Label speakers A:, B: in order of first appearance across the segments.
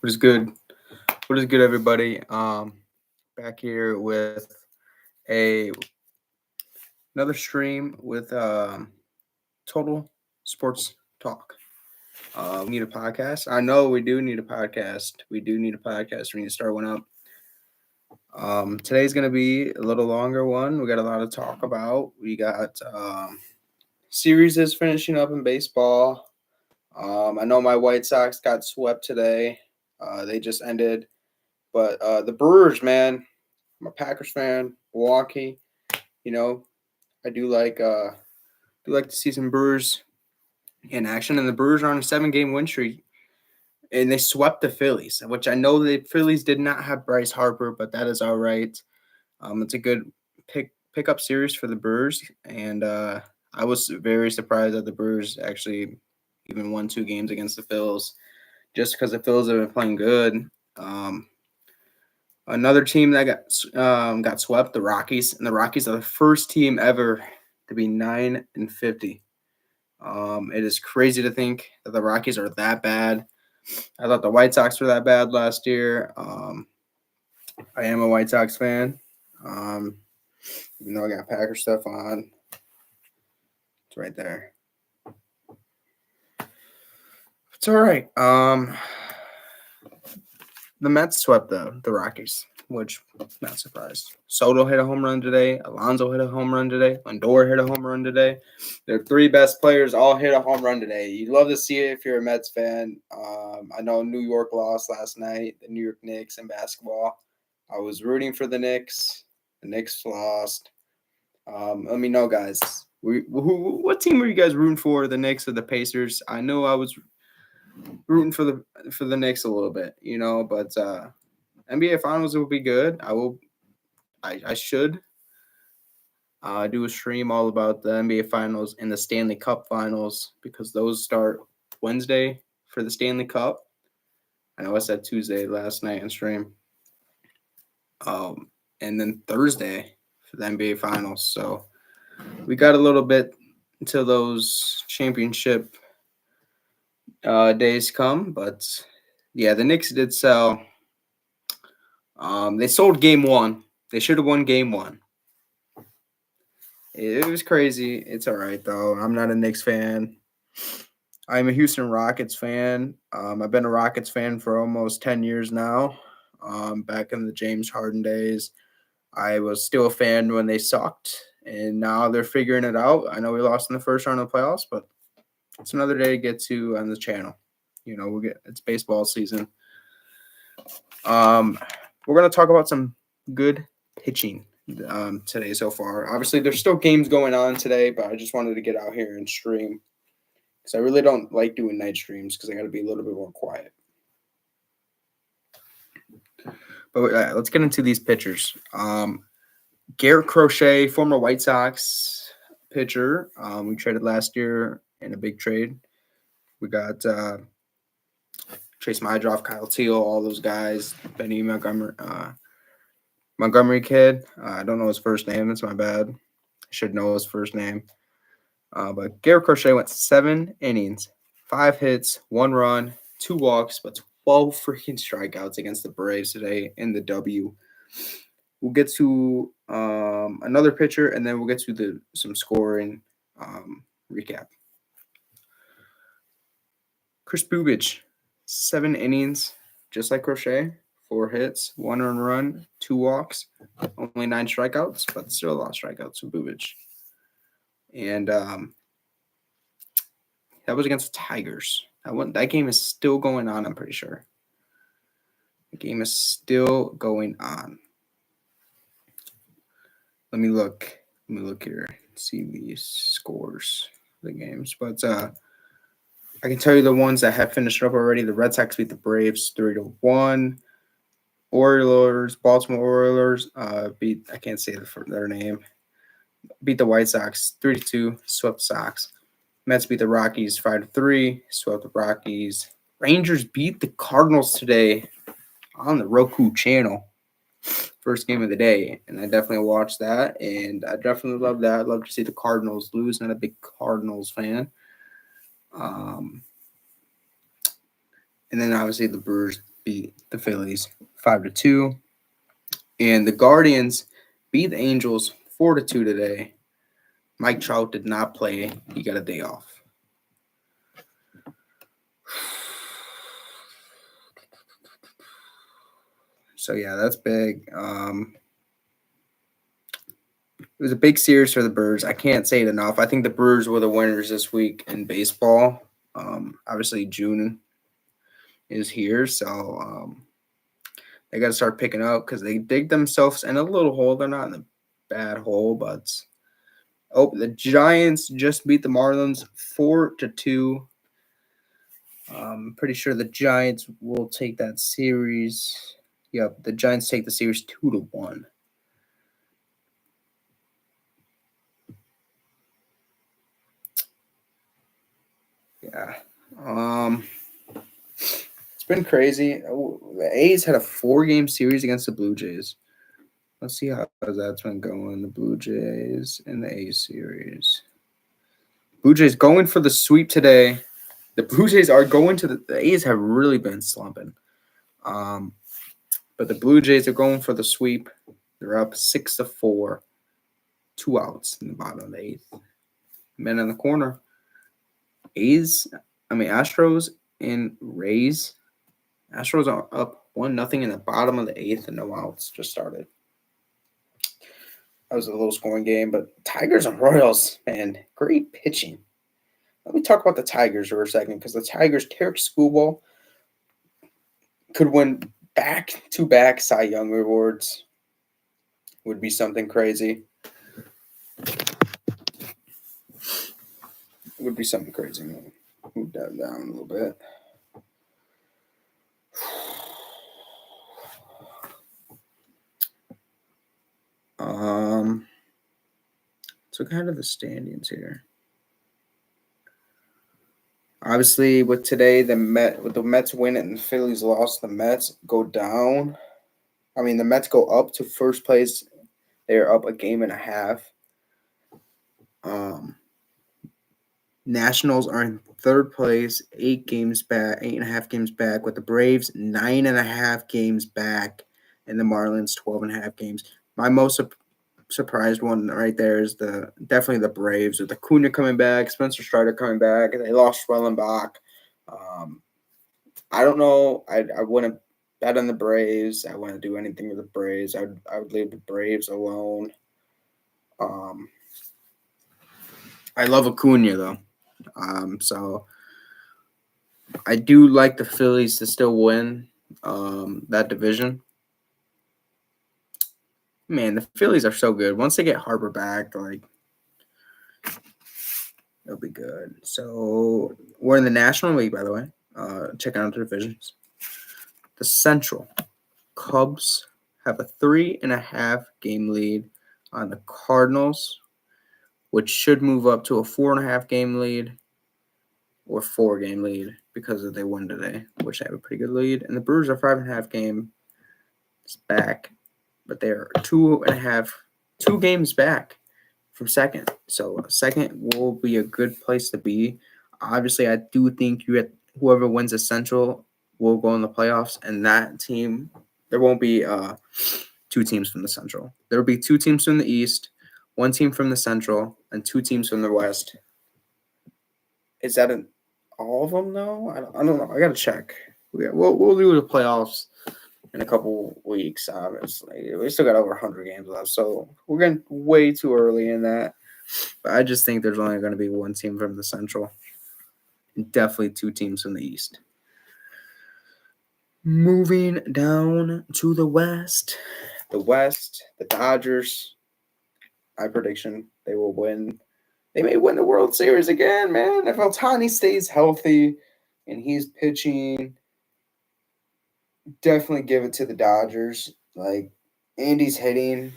A: What is good? What is good, everybody? Back here with a another stream with Total Sports Talk. We need a podcast. I know we do need a podcast. We do need a podcast. We need to start one up. Today's gonna be a little longer one. We got a lot to talk about. We got series is finishing up in baseball. I know my White Sox got swept today. They just ended. But the Brewers, man, I'm a Packers fan. Milwaukee, you know, I do like to see some Brewers in action. And the Brewers are on a 7-game win streak, and they swept the Phillies, which I know the Phillies did not have Bryce Harper, but that is all right. It's a good pick up series for the Brewers, and I was very surprised that the Brewers actually even won 2 games against the Phils, just because the Phils have been playing good. Another team that got swept, the Rockies, and the Rockies are the first team ever to be 9-50. It is crazy to think that the Rockies are that bad. I thought the White Sox were that bad last year. I am a White Sox fan, even though I got Packer stuff on. It's right there. It's all right. The Mets swept the Rockies, which not surprised. Soto hit a home run today. Alonso hit a home run today. Lindor hit a home run today. Their 3 best players all hit a home run today. You'd love to see it if you're a Mets fan. I know New York lost last night, the New York Knicks in basketball. I was rooting for the Knicks. The Knicks lost. Let me know, guys. What team were you guys rooting for? The Knicks or the Pacers? I know I was rooting for the Knicks a little bit, but NBA Finals will be good. I should do a stream all about the NBA Finals and the Stanley Cup Finals, because those start Wednesday for the Stanley Cup. I know I said Tuesday last night in stream. And then Thursday for the NBA Finals. So we got a little bit until those championship days come, but yeah, the Knicks did sell. They sold game 1. They should have won game 1. It was crazy. It's all right, though. I'm not a Knicks fan. I'm a Houston Rockets fan. I've been a Rockets fan for almost 10 years now. Back in the James Harden days, I was still a fan when they sucked, and now they're figuring it out. I know we lost in the first round of the playoffs, but it's another day to get to on the channel. It's baseball season. We're going to talk about some good pitching today so far. Obviously, there's still games going on today, but I just wanted to get out here and stream, because I really don't like doing night streams because I got to be a little bit more quiet. But let's get into these pitchers. Garrett Crochet, former White Sox pitcher. We traded last year in a big trade. We got Chase Mydroff, Kyle Teal, all those guys. Benny Montgomery kid. I don't know his first name. That's my bad. I should know his first name. But Garrett Crochet went 7 innings, 5 hits, 1 run, 2 walks, but 12 freaking strikeouts against the Braves today in the W. We'll get to another pitcher, and then we'll get to some scoring recap. Chris Bubich, 7 innings, just like Crochet. 4 hits, 1 earned run, 2 walks, only 9 strikeouts, but still a lot of strikeouts from Bubich. And that was against the Tigers. That game is still going on, I'm pretty sure. The game is still going on. Let me look here, see these scores of the games. But I can tell you the ones that have finished up already. The Red Sox beat the Braves 3-1. Baltimore Orioles beat, I can't say their name, beat the White Sox 3-2, swept the Sox. Mets beat the Rockies 5-3, swept the Rockies. Rangers beat the Cardinals today on the Roku channel. First game of the day, and I definitely watched that, and I definitely love that. I'd love to see the Cardinals lose. Not a big Cardinals fan. And then obviously the Brewers beat the Phillies 5-2. And the Guardians beat the Angels 4-2 today. Mike Trout did not play. He got a day off. So, yeah, that's big. It was a big series for the Brewers. I can't say it enough. I think the Brewers were the winners this week in baseball. Obviously, June is here, so they got to start picking up because they dig themselves in a little hole. They're not in a bad hole, but the Giants just beat the Marlins 4-2. I'm pretty sure the Giants will take that series. Yep, the Giants take the series 2-1. Yeah. It's been crazy. The A's had a 4-game series against the Blue Jays. Let's see how that's been going. The Blue Jays in the A's series. Blue Jays going for the sweep today. The Blue Jays are going to the A's have really been slumping. But the Blue Jays are going for the sweep. They're up 6-4. 2 outs in the bottom of the 8th. Men in the corner. Astros and Rays. Astros are up 1-0 in the bottom of the 8th and no outs just started. That was a low scoring game, but Tigers and Royals, man, great pitching. Let me talk about the Tigers for a second because the Tigers, Tarik Skubal could win back-to-back Cy Young awards. Would be something crazy. Would be something crazy. Move that down a little bit. So kind of the standings here. Obviously, with today, with the Mets win and the Phillies lost, the Mets go down. The Mets go up to first place. They're up a game and a half. Nationals are in third place, 8.5 games back, with the Braves 9.5 games back, and the Marlins 12.5 games. My most surprised one right there is definitely the Braves with Acuna coming back, Spencer Strider coming back. They lost Schwellenbach. I don't know. I wouldn't bet on the Braves. I wouldn't do anything with the Braves. I would leave the Braves alone. I love Acuna though. So I do like the Phillies to still win that division. Man, the Phillies are so good. Once they get Harper back, it'll be good. So we're in the National League, by the way. Check out the divisions. The Central Cubs have a 3.5 game lead on the Cardinals, which should move up to a 4.5 game lead or 4-game lead because they won today, which have a pretty good lead. And the Brewers are 5.5 games back, but they are 2 games back from second. So second will be a good place to be. Obviously, I do think whoever wins the Central will go in the playoffs, and that team, there won't be 2 teams from the Central. There will be 2 teams from the East, 1 team from the Central, and 2 teams from the West. Is that all of them though? I don't know. I gotta check. We'll do the playoffs in a couple weeks. Obviously, we still got over 100 games left, so we're getting way too early in that. But I just think there's only going to be 1 team from the Central, and definitely 2 teams from the East. Moving down to the West. The Dodgers. My prediction: they will win. They may win the World Series again, man. If Ohtani stays healthy and he's pitching, definitely give it to the Dodgers. Andy's hitting.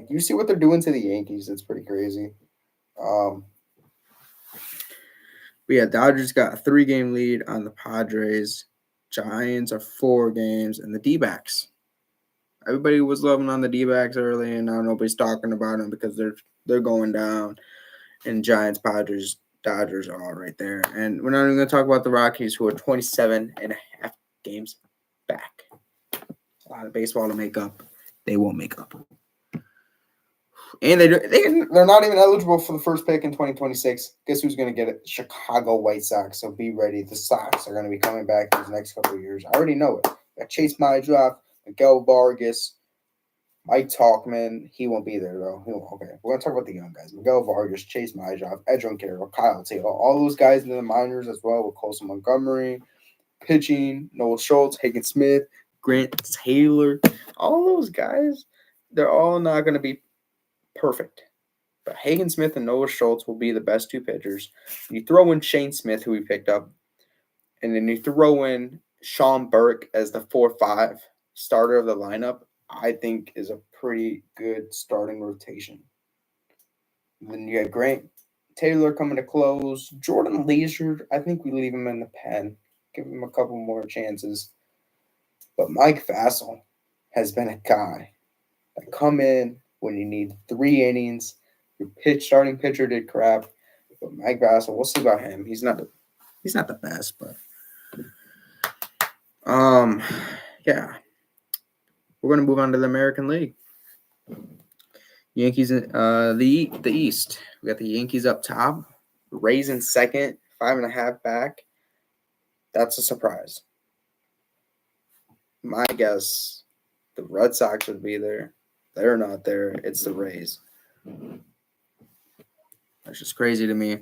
A: You see what they're doing to the Yankees. It's pretty crazy. But yeah, Dodgers got a 3-game lead on the Padres. Giants are 4 games, and the D-backs. Everybody was loving on the D-backs early, and now nobody's talking about them because they're going down. And Giants, Padres, Dodgers are all right there. And we're not even going to talk about the Rockies, who are 27.5 games back. A lot of baseball to make up. They won't make up. And they're not even eligible for the first pick in 2026. Guess who's going to get it? Chicago White Sox. So be ready. The Sox are going to be coming back these next couple of years. I already know it. Got Chase Maidroff, Miguel Vargas, Mike Talkman. He won't be there, though. Okay, we're going to talk about the young guys. Miguel Vargas, Chase Maidroff, Edwin Carroll, Kyle Taylor. All those guys in the minors as well with Colson Montgomery. Pitching, Noah Schultz, Hagen Smith, Grant Taylor. All those guys, they're all not going to be perfect. But Hagen Smith and Noah Schultz will be the best two pitchers. You throw in Shane Smith, who we picked up, and then you throw in Sean Burke as the 4-5 starter of the lineup, I think is a pretty good starting rotation. And then you got Grant Taylor coming to close. Jordan Leisure, I think we leave him in the pen. Give him a couple more chances. But Mike Vassell has been a guy that come in when you need 3 innings. Your starting pitcher did crap. But Mike Vassell, we'll see about him. He's not the best, but yeah. We're gonna move on to the American League. Yankees the East. We got the Yankees up top, Rays in second, 5.5 back. That's a surprise. My guess, the Red Sox would be there. They're not there. It's the Rays. That's just crazy to me.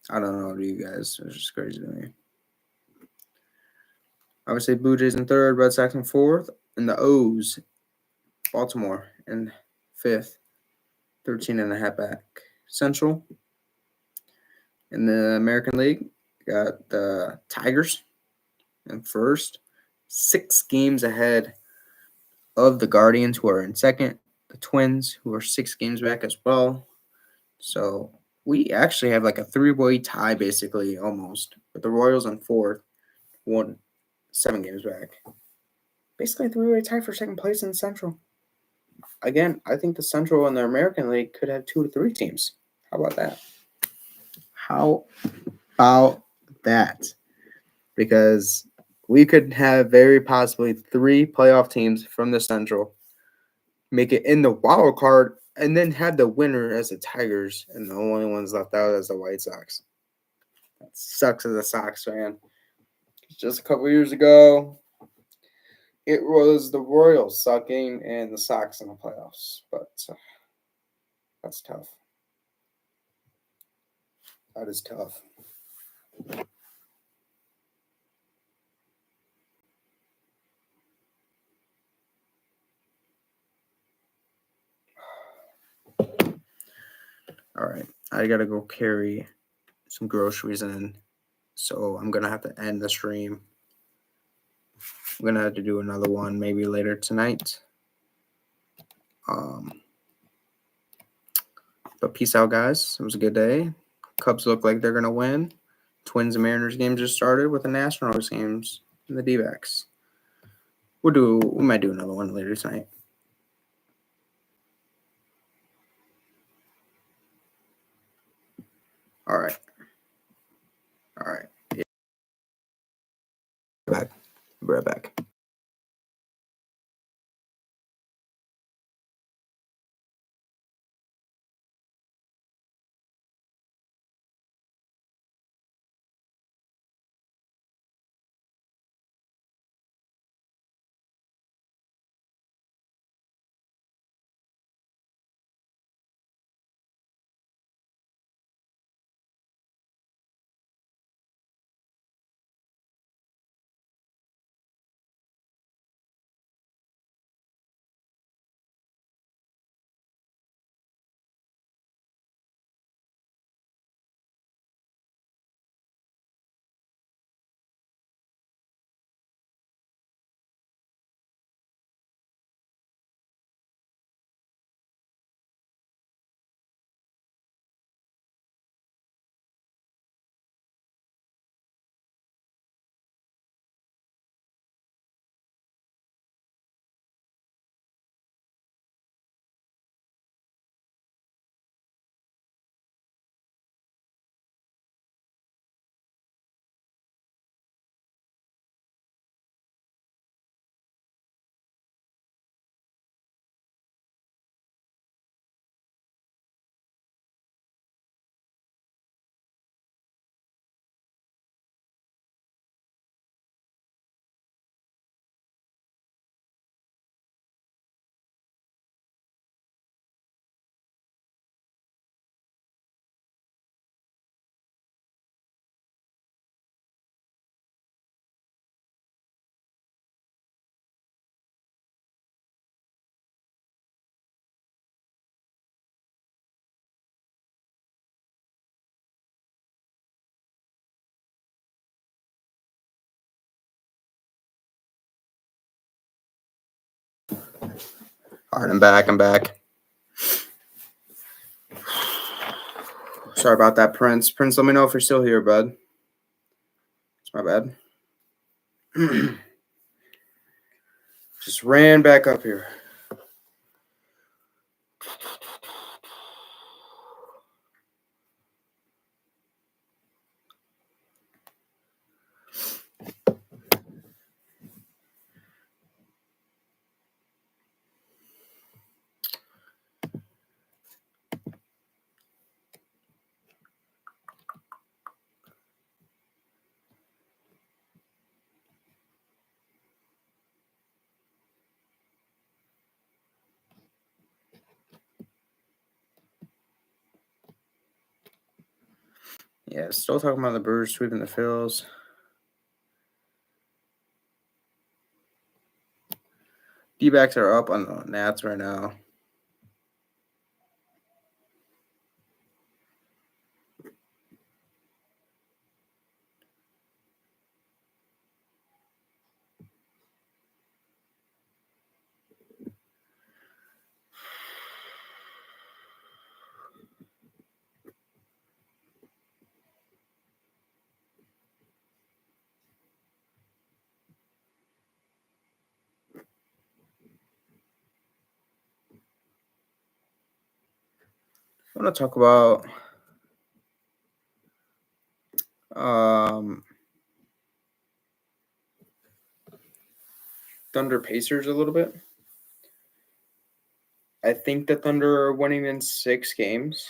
A: I don't know to you guys. It's just crazy to me. Obviously, Blue Jays in third, Red Sox in fourth, and the O's, Baltimore in fifth, 13.5 back. Central. In the American League, we got the Tigers in first, 6 games ahead of the Guardians, who are in second, the Twins, who are 6 games back as well. So we actually have like a 3-way tie, basically, almost, with the Royals in fourth, 7 games back. Basically a 3-way tie for second place in the Central. Again, I think the Central and the American League could have 2 to 3 teams. How about that? How about that? Because we could have very possibly 3 playoff teams from the Central make it in the wild card and then have the winner as the Tigers and the only ones left out as the White Sox. That sucks as a Sox fan. Just a couple years ago, it was the Royals sucking and the Sox in the playoffs. But that's tough. That is tough. All right. I got to go carry some groceries in. So I'm going to have to end the stream. I'm going to have to do another one maybe later tonight. But peace out, guys. It was a good day. Cubs look like they're going to win. Twins and Mariners game just started with the Nationals games and the D-backs. We might do another one later tonight. All right. Yeah. Back. Be right back. All right, I'm back. Sorry about that, Prince. Prince, let me know if you're still here, bud. It's my bad. Just ran back up here. Yeah, still talking about the Brewers sweeping the Phils. D-backs are up on the Nats right now. I want to talk about Thunder Pacers a little bit. I think the Thunder are winning in 6 games.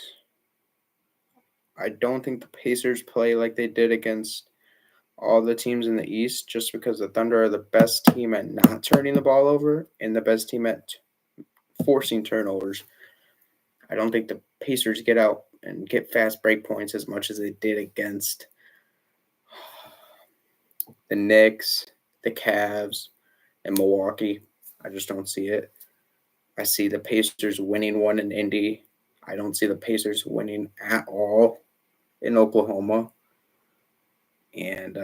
A: I don't think the Pacers play like they did against all the teams in the East, just because the Thunder are the best team at not turning the ball over and the best team at forcing turnovers. I don't think the Pacers get out and get fast break points as much as they did against the Knicks, the Cavs, and Milwaukee. I just don't see it. I see the Pacers winning one in Indy. I don't see the Pacers winning at all in Oklahoma. And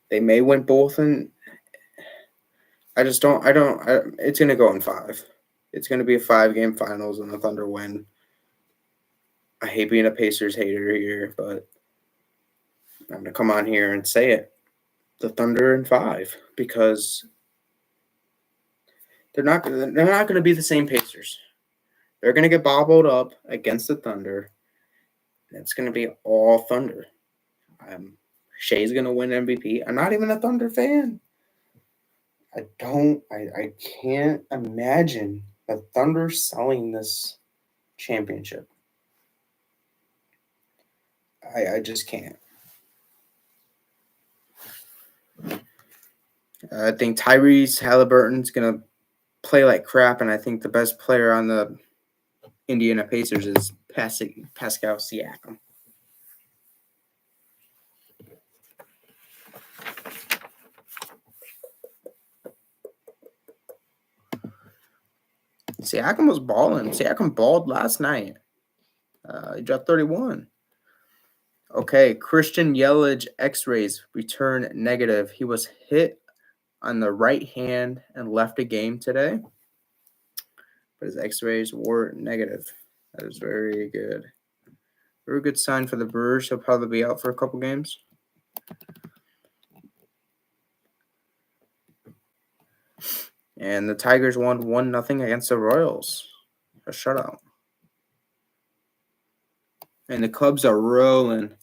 A: they may win both. And it's going to go in 5. It's going to be a 5-game finals and the Thunder win. I hate being a Pacers hater here, but I'm going to come on here and say it. The Thunder in 5, because they're not going to be the same Pacers. They're going to get bobbled up against the Thunder. And it's going to be all Thunder. Shea's going to win MVP. I'm not even a Thunder fan. I can't imagine the Thunder selling this championship. I just can't. I think Tyrese Halliburton's going to play like crap, and I think the best player on the Indiana Pacers is Pascal Siakam. Siakam was balling. Siakam balled last night. He dropped 31. Okay, Christian Yelich X-rays return negative. He was hit on the right hand and left a game today, but his X-rays were negative. That is very good. Very good sign for the Brewers. He'll probably be out for a couple games. And the Tigers won 1-0 against the Royals. A shutout. And the Cubs are rolling.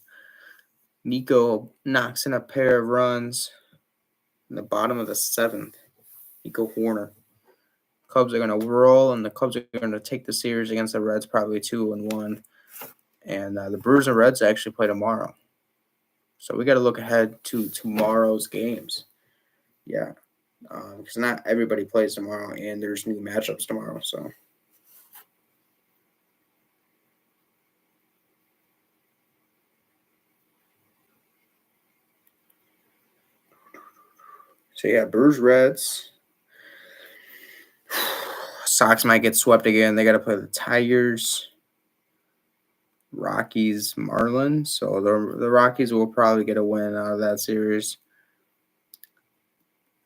A: Nico knocks in a pair of runs in the bottom of the 7th. Nico Hoerner. Cubs are going to roll, and the Cubs are going to take the series against the Reds probably 2-1. And the Brewers and Reds actually play tomorrow. So we got to look ahead to tomorrow's games. Yeah. Because not everybody plays tomorrow, and there's new matchups tomorrow. So yeah, Brewers, Reds. Sox might get swept again. They got to play the Tigers, Rockies, Marlins. So the Rockies will probably get a win out of that series.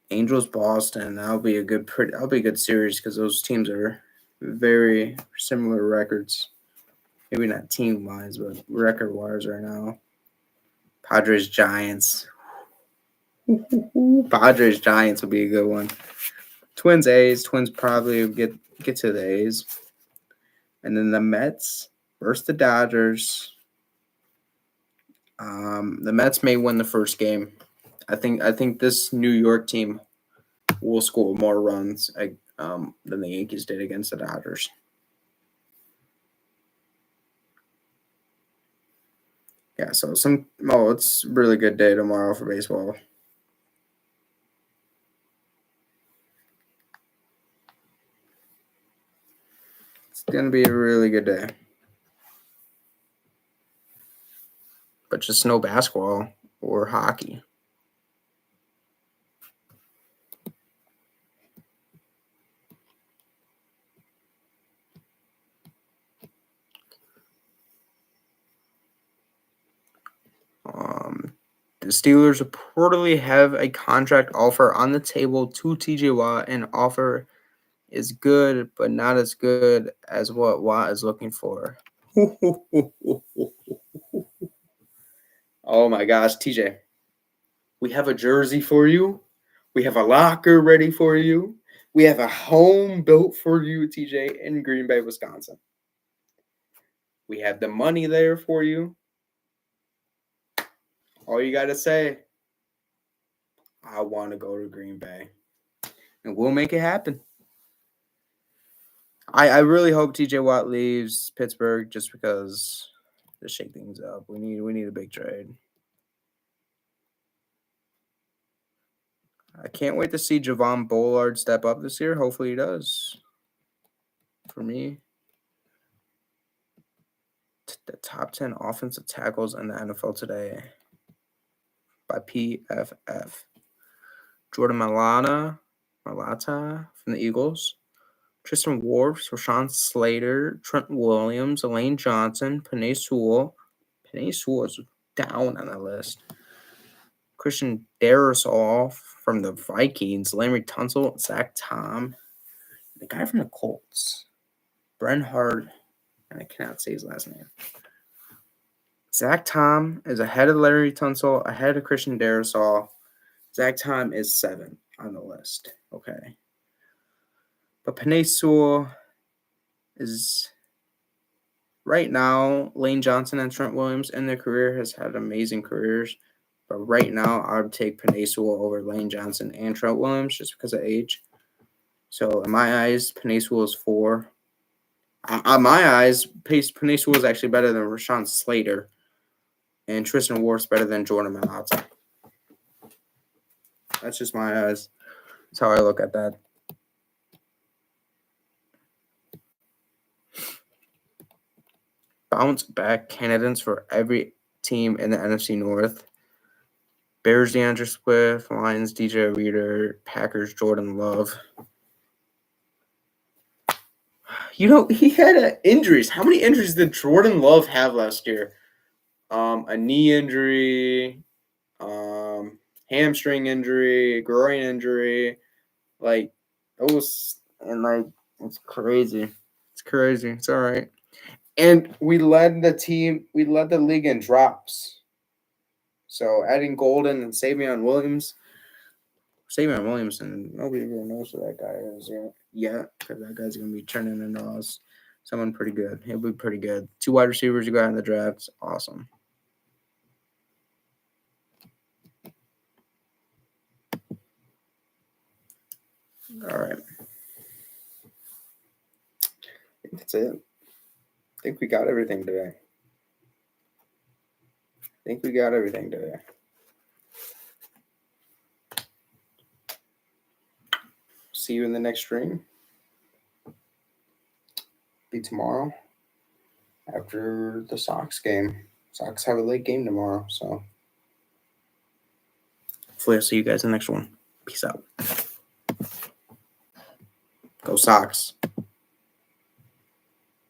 A: Angels Boston. That'll be a good series because those teams are very similar records. Maybe not team wise, but record wise right now. Padres Giants. Padres Giants will be a good one. Twins A's. Twins probably get to the A's. And then the Mets versus the Dodgers. The Mets may win the first game. I think this New York team will score more runs than the Yankees did against the Dodgers. Yeah, so it's a really good day tomorrow for baseball. It's gonna be a really good day. But just no basketball or hockey. The Steelers reportedly have a contract offer on the table to TJ Watt. An offer is good, but not as good as what Watt is looking for. Oh my gosh, TJ. We have a jersey for you. We have a locker ready for you. We have a home built for you, TJ, in Green Bay, Wisconsin. We have the money there for you. All you got to say, I want to go to Green Bay. And we'll make it happen. I really hope TJ Watt leaves Pittsburgh just because to shake things up. We need a big trade. I can't wait to see Javon Bullard step up this year. Hopefully he does. For me, the top 10 offensive tackles in the NFL today by PFF. Jordan Mailata from the Eagles. Tristan Wirfs, Rashawn Slater, Trent Williams, Elaine Johnson, Penei Sewell. Penei Sewell is down on the list. Christian Darrisaw from the Vikings, Larry Tunsil, Zach Tom, the guy from the Colts, Bren Hart, and I cannot say his last name. Zach Tom is ahead of Larry Tunsil, ahead of Christian Darrisaw. Zach Tom is 7 on the list. Okay. But Penei Sewell is right now, Lane Johnson and Trent Williams in their career has had amazing careers. But right now, I would take Penei Sewell over Lane Johnson and Trent Williams just because of age. So in my eyes, Penei Sewell is 4. On my eyes, Penei Sewell is actually better than Rashawn Slater. And Tristan Wirfs better than Jordan Mailata. That's just my eyes. That's how I look at that. Bounce back candidates for every team in the NFC North. Bears, DeAndre Swift. Lions, DJ Reader. Packers, Jordan Love. He had injuries. How many injuries did Jordan Love have last year? A knee injury, hamstring injury, groin injury. Like, it's crazy. It's crazy. It's all right. And we led the league in drops. So adding Golden and Savion Williamson, nobody really knows who that guy is yet, because that guy's going to be turning into someone pretty good. He'll be pretty good. 2 wide receivers you got in the draft. Awesome. All right. I think that's it. I think we got everything today. See you in the next stream. Be tomorrow after the Sox game. Sox have a late game tomorrow, so hopefully I'll see you guys in the next one. Peace out. Go Sox.